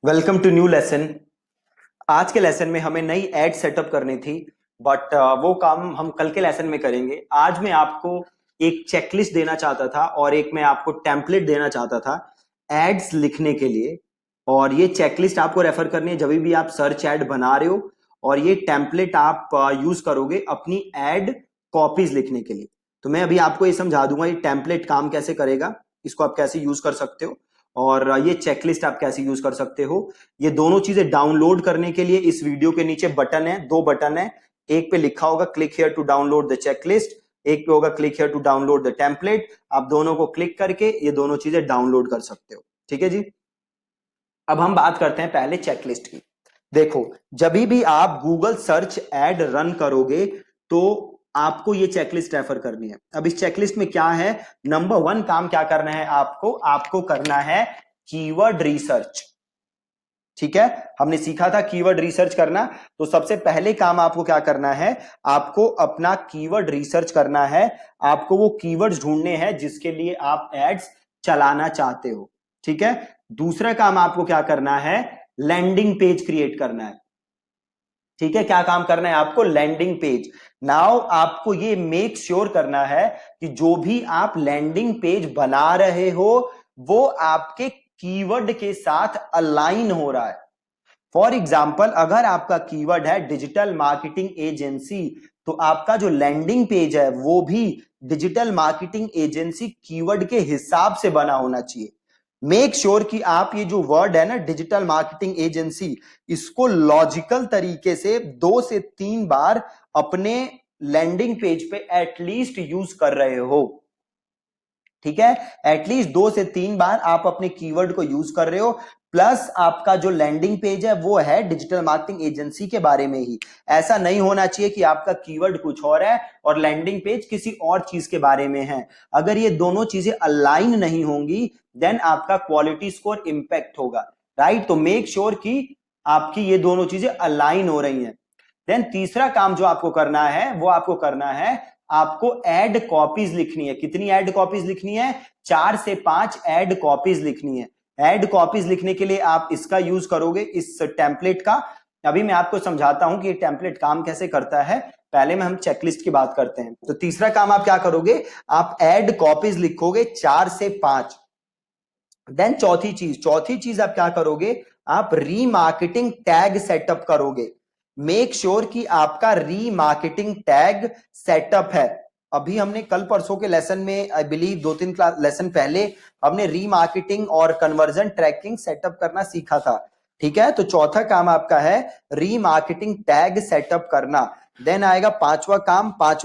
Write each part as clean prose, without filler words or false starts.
Welcome to new lesson. आज के lesson में हमें नई एड सेटअप करनी थी, बट वो काम हम कल के लेसन में करेंगे। आज मैं आपको एक चेकलिस्ट देना चाहता था और एक मैं आपको टेम्पलेट देना चाहता था एड्स लिखने के लिए। और ये चेकलिस्ट आपको रेफर करनी है जब भी आप सर्च एड बना रहे हो, और ये टेम्पलेट आप यूज करोगे अपनी एड कॉपीज लिखने के लिए। तो मैं अभी आपको ये समझा दूंगा ये टेम्पलेट काम कैसे करेगा, इसको आप कैसे यूज कर सकते हो, और ये चेकलिस्ट आप कैसे यूज कर सकते हो। ये दोनों चीजें डाउनलोड करने के लिए इस वीडियो के नीचे बटन है, दो बटन है। एक पे लिखा होगा click here to download the checklist, एक पे होगा click here to download the template. आप दोनों को क्लिक करके ये दोनों चीजें डाउनलोड कर सकते हो। ठीक है जी। अब हम बात करते हैं पहले चेकलिस्ट की। देखो, जब भी आप गूगल सर्च एड रन करोगे तो आपको ये चेकलिस्ट रेफर करनी है। अब इस चेकलिस्ट में क्या है, नंबर वन काम क्या करना है, आपको करना है कीवर्ड रिसर्च। ठीक है, हमने सीखा था कीवर्ड रिसर्च करना। तो सबसे पहले काम आपको क्या करना है, आपको अपना कीवर्ड रिसर्च करना है। आपको वो कीवर्ड्स ढूंढने हैं जिसके लिए आप एड्स चलाना चाहते हो। ठीक है, दूसरा काम आपको क्या करना है, लैंडिंग पेज क्रिएट करना है। ठीक है, क्या काम करना है आपको, लैंडिंग पेज। नाउ आपको ये मेक श्योर करना है कि जो भी आप लैंडिंग पेज बना रहे हो वो आपके कीवर्ड के साथ अलाइन हो रहा है। फॉर एग्जाम्पल, अगर आपका कीवर्ड है डिजिटल मार्केटिंग एजेंसी, तो आपका जो लैंडिंग पेज है वो भी डिजिटल मार्केटिंग एजेंसी कीवर्ड के हिसाब से बना होना चाहिए। मेक श्योर कि आप ये जो वर्ड है ना डिजिटल मार्केटिंग एजेंसी, इसको लॉजिकल तरीके से 2 से 3 बार अपने लैंडिंग पेज पे एटलीस्ट यूज कर रहे हो। ठीक है, एटलीस्ट 2 से 3 बार आप अपने कीवर्ड को यूज कर रहे हो। प्लस आपका जो लैंडिंग पेज है वो है डिजिटल मार्केटिंग एजेंसी के बारे में ही। ऐसा नहीं होना चाहिए कि आपका कीवर्ड कुछ और है और लैंडिंग पेज किसी और चीज के बारे में है। अगर ये दोनों चीजें अलाइन नहीं होंगी देन आपका क्वालिटी स्कोर इंपैक्ट होगा। राइट, तो मेक श्योर कि आपकी ये दोनों चीजें अलाइन हो रही हैं। देन तीसरा काम जो आपको करना है वो आपको करना है, आपको एड कॉपीज लिखनी है। कितनी एड कॉपीज लिखनी है, 4 से 5 एड कॉपीज लिखनी है। एड कॉपीज लिखने के लिए आप इसका यूज करोगे, इस टेम्पलेट का। अभी मैं आपको समझाता हूं कि ये टेम्पलेट काम कैसे करता है। पहले में हम चेकलिस्ट की बात करते हैं। तो तीसरा काम आप क्या करोगे, आप एड कॉपीज लिखोगे 4 से 5। देन चौथी चीज आप क्या करोगे, आप रीमार्केटिंग टैग सेटअप करोगे। मेक श्योर कि आपका रीमार्केटिंग टैग सेटअप है। अभी हमने कल परसों के लेसन में, आई बिलीव 2-3 क्लास लेसन पहले, हमने रीमार्केटिंग और कन्वर्जन ट्रैकिंग सेटअप करना सीखा था। ठीक है, तो चौथा काम आपका है रीमार्केटिंग टैग सेटअप करना। देन आएगा पांचवा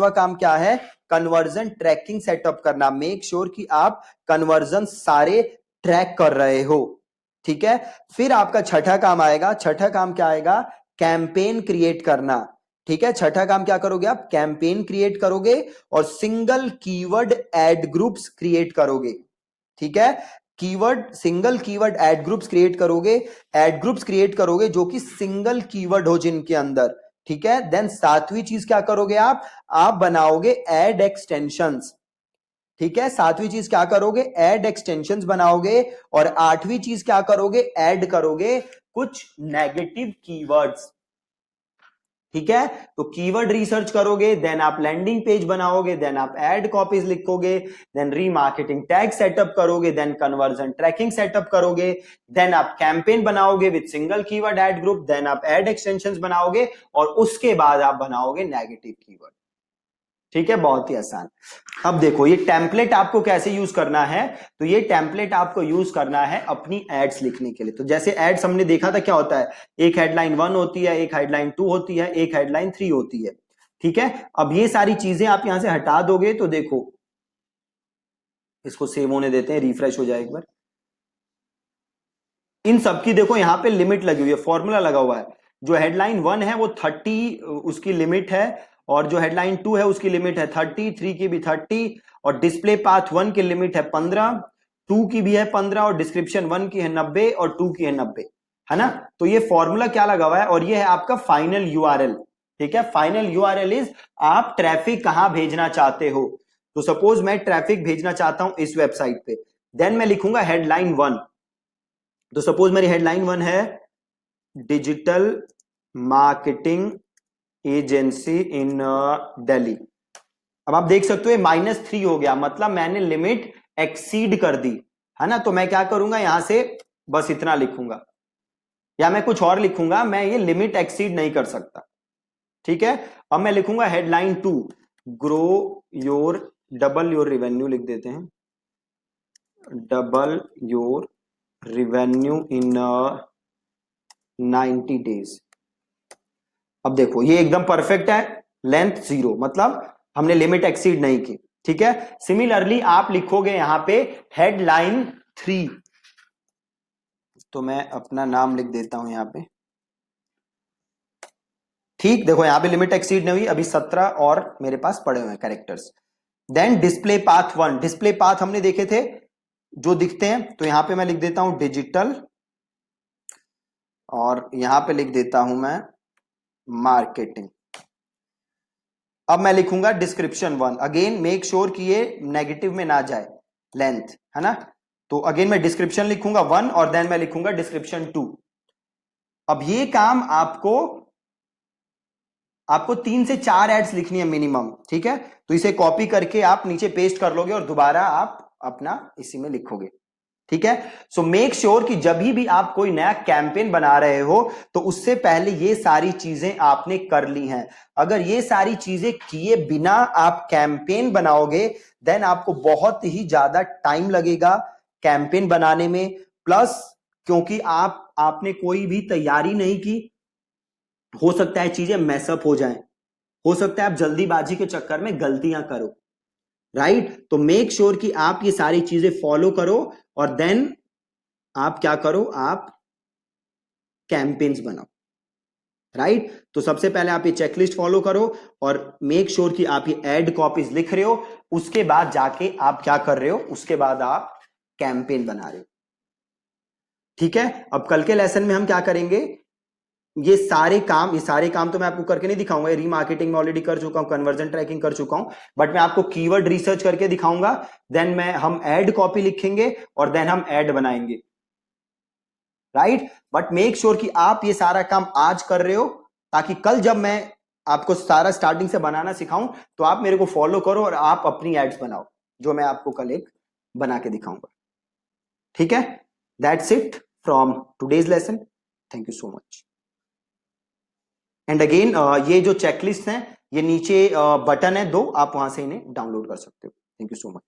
काम क्या है, कन्वर्जन ट्रैकिंग सेटअप करना। मेक श्योर कि आप कन्वर्जन सारे ट्रैक कर रहे हो। ठीक है, फिर आपका छठा काम आएगा। छठा काम क्या आएगा, कैंपेन क्रिएट करना। ठीक है, छठा काम क्या करोगे आप, कैंपेन क्रिएट करोगे और single keyword ad groups create करोगे। ठीक है, single keyword ad groups create करोगे। एड ग्रुप्स क्रिएट करोगे जो कि सिंगल कीवर्ड हो जिनके अंदर। ठीक है, देन सातवीं चीज क्या करोगे आप बनाओगे एड एक्सटेंशंस। ठीक है, सातवीं चीज क्या करोगे, एड एक्सटेंशंस बनाओगे। और आठवीं चीज क्या करोगे, ऐड करोगे कुछ नेगेटिव कीवर्ड्स। ठीक है, तो कीवर्ड रिसर्च करोगे, देन आप लैंडिंग पेज बनाओगे, देन आप एड कॉपीज लिखोगे, देन रीमार्केटिंग टैग सेटअप करोगे, देन कन्वर्जन ट्रैकिंग सेटअप करोगे, देन आप कैंपेन बनाओगे with single keyword ad group, then आप एड एक्सटेंशंस बनाओगे और उसके बाद आप बनाओगे नेगेटिव कीवर्ड। ठीक है, बहुत ही आसान। अब देखो ये टेम्पलेट आपको कैसे यूज करना है। तो ये टेम्पलेट आपको यूज करना है अपनी एड्स लिखने के लिए। तो जैसे एड्स हमने देखा था क्या होता है, एक हेडलाइन 1 होती है, एक हेडलाइन 2 होती है, एक हेडलाइन 3 होती है। ठीक है, अब ये सारी चीजें आप यहां से हटा दोगे तो देखो, इसको सेव होने देते हैं, रिफ्रेश हो जाए एक बार। इन सबकी देखो यहां पे लिमिट लगी हुई है, फॉर्मूला लगा हुआ है। जो हेडलाइन 1 है वो 30 उसकी लिमिट है, और जो हेडलाइन 2 है उसकी लिमिट है 30, 3 की भी 30, और डिस्प्ले पाथ 1 की लिमिट है 15, 2 की भी है 15, और डिस्क्रिप्शन 1 की है 90 और 2 की है 90। है ना, तो ये फॉर्मूला क्या लगा हुआ है, और ये है आपका फाइनल यूआरएल। ठीक है, फाइनल यूआरएल इज आप ट्रैफिक कहां भेजना चाहते हो। तो सपोज मैं ट्रैफिक भेजना चाहता हूं इस वेबसाइट पे, देन मैं लिखूंगा हेडलाइन 1। तो सपोज मेरी हेडलाइन 1 है डिजिटल मार्केटिंग एजेंसी इन दिल्ली। अब आप देख सकते हो -3 हो गया, मतलब मैंने लिमिट एक्सीड कर दी, है ना। तो मैं क्या करूंगा, यहां से बस इतना लिखूंगा या मैं कुछ और लिखूंगा, मैं ये लिमिट एक्सीड नहीं कर सकता, ठीक है। अब मैं लिखूंगा headline 2 grow your double your revenue, लिख देते हैं double your revenue in 90 days. अब देखो ये एकदम परफेक्ट है, लेंथ 0, मतलब हमने लिमिट एक्सीड नहीं की, ठीक है। सिमिलरली आप लिखोगे यहां पे हेडलाइन 3, तो मैं अपना नाम लिख देता हूं यहां पे, ठीक। देखो यहां पे लिमिट एक्सीड नहीं हुई, अभी 17 और मेरे पास पड़े हुए हैं characters. Then display path 1, display path हमने देखे थे जो दिखते हैं, तो यहां पे मैं लिख देता हूं डिजिटल, और यहां पे लिख देता हूं मैं मार्केटिंग। अब मैं लिखूंगा डिस्क्रिप्शन 1, अगेन मेक श्योर कि ये नेगेटिव में ना जाए लेंथ, है ना। तो अगेन मैं डिस्क्रिप्शन लिखूंगा 1 और देन मैं लिखूंगा डिस्क्रिप्शन 2। अब ये काम आपको 3 से 4 एड्स लिखनी है मिनिमम, ठीक है। तो इसे कॉपी करके आप नीचे पेस्ट कर लोगे और दोबारा आप अपना इसी में लिखोगे, ठीक है। सो मेक श्योर कि जब भी आप कोई नया कैंपेन बना रहे हो तो उससे पहले ये सारी चीजें आपने कर ली हैं। अगर ये सारी चीजें किए बिना आप कैंपेन बनाओगे देन आपको बहुत ही ज्यादा टाइम लगेगा कैंपेन बनाने में, प्लस क्योंकि आपने कोई भी तैयारी नहीं की, हो सकता है चीजें मैसअप हो जाएं, हो सकता है आप जल्दीबाजी के चक्कर में गलतियां करो, राइट। तो मेक श्योर कि आप ये सारी चीजें फॉलो करो और देन आप क्या करो, आप कैंपेन्स बनाओ, राइट। तो सबसे पहले आप ये चेकलिस्ट फॉलो करो और मेक श्योर कि आप ये एड कॉपीज लिख रहे हो, उसके बाद जाके आप क्या कर रहे हो, उसके बाद आप कैंपेन बना रहे हो, ठीक है। अब कल के लेसन में हम क्या करेंगे, ये सारे काम तो मैं आपको करके नहीं दिखाऊंगा, रीमार्केटिंग में ऑलरेडी कर चुका हूं, कन्वर्जन ट्रैकिंग कर चुका हूं, बट मैं आपको कीवर्ड रिसर्च करके दिखाऊंगा। देन हम एड कॉपी लिखेंगे और देन हम एड बनाएंगे, राइट। बट मेक श्योर कि आप ये सारा काम आज कर रहे हो, ताकि कल जब मैं आपको सारा स्टार्टिंग से बनाना सिखाऊं तो आप मेरे को फॉलो करो और आप अपनी एड्स बनाओ, जो मैं आपको कल एक बना के दिखाऊंगा, ठीक है। That's it from today's lesson, thank you so much. And again ये जो चेकलिस्ट हैं, ये नीचे बटन है 2, आप वहां से इन्हें डाउनलोड कर सकते हो। Thank you so much.